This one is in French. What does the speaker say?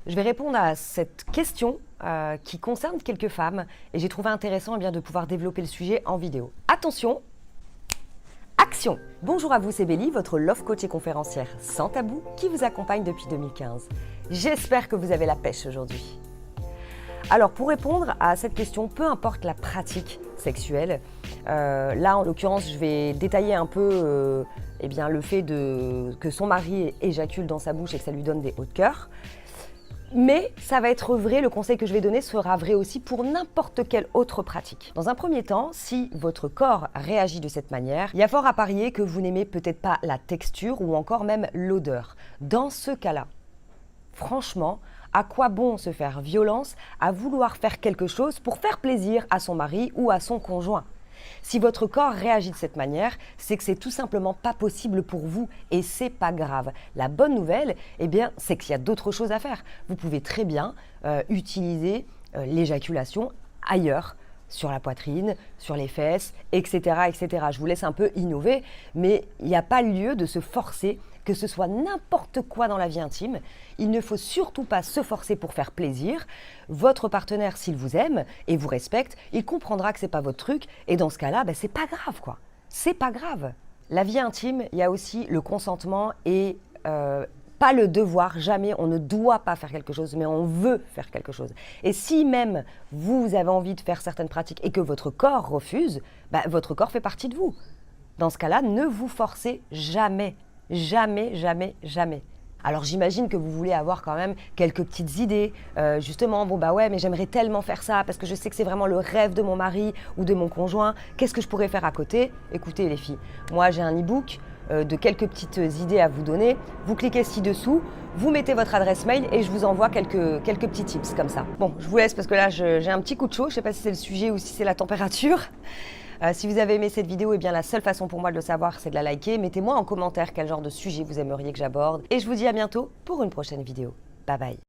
Je vais répondre à cette question qui concerne quelques femmes et j'ai trouvé intéressant de pouvoir développer le sujet en vidéo. Attention, action! Bonjour à vous, c'est Bélie, votre love coach et conférencière sans tabou qui vous accompagne depuis 2015. J'espère que vous avez la pêche aujourd'hui. Alors pour répondre à cette question, peu importe la pratique sexuelle, là en l'occurrence je vais détailler un peu le fait que son mari éjacule dans sa bouche et que ça lui donne des hauts de cœur. Mais ça va être vrai, le conseil que je vais donner sera vrai aussi pour n'importe quelle autre pratique. Dans un premier temps, si votre corps réagit de cette manière, il y a fort à parier que vous n'aimez peut-être pas la texture ou encore même l'odeur. Dans ce cas-là, franchement, à quoi bon se faire violence à vouloir faire quelque chose pour faire plaisir à son mari ou à son conjoint? Si votre corps réagit de cette manière, c'est que c'est tout simplement pas possible pour vous et c'est pas grave. La bonne nouvelle, c'est qu'il y a d'autres choses à faire. Vous pouvez très bien utiliser l'éjaculation ailleurs, sur la poitrine, sur les fesses, etc., etc. Je vous laisse un peu innover, mais il n'y a pas lieu de se forcer, que ce soit n'importe quoi dans la vie intime. Il ne faut surtout pas se forcer pour faire plaisir. Votre partenaire, s'il vous aime et vous respecte, il comprendra que c'est pas votre truc et dans ce cas-là, c'est pas grave quoi. C'est pas grave. La vie intime, il y a aussi le consentement et pas le devoir, jamais, on ne doit pas faire quelque chose, mais on veut faire quelque chose. Et si même vous avez envie de faire certaines pratiques et que votre corps refuse, votre corps fait partie de vous. Dans ce cas-là, ne vous forcez jamais, jamais, jamais, jamais. Alors j'imagine que vous voulez avoir quand même quelques petites idées, justement, mais j'aimerais tellement faire ça parce que je sais que c'est vraiment le rêve de mon mari ou de mon conjoint, qu'est-ce que je pourrais faire à côté? Écoutez les filles, moi j'ai un e-book, de quelques petites idées à vous donner. Vous cliquez ci-dessous, vous mettez votre adresse mail et je vous envoie quelques petits tips comme ça. Bon, je vous laisse parce que là, j'ai un petit coup de chaud. Je ne sais pas si c'est le sujet ou si c'est la température. Si vous avez aimé cette vidéo, la seule façon pour moi de le savoir, c'est de la liker. Mettez-moi en commentaire quel genre de sujet vous aimeriez que j'aborde. Et je vous dis à bientôt pour une prochaine vidéo. Bye bye.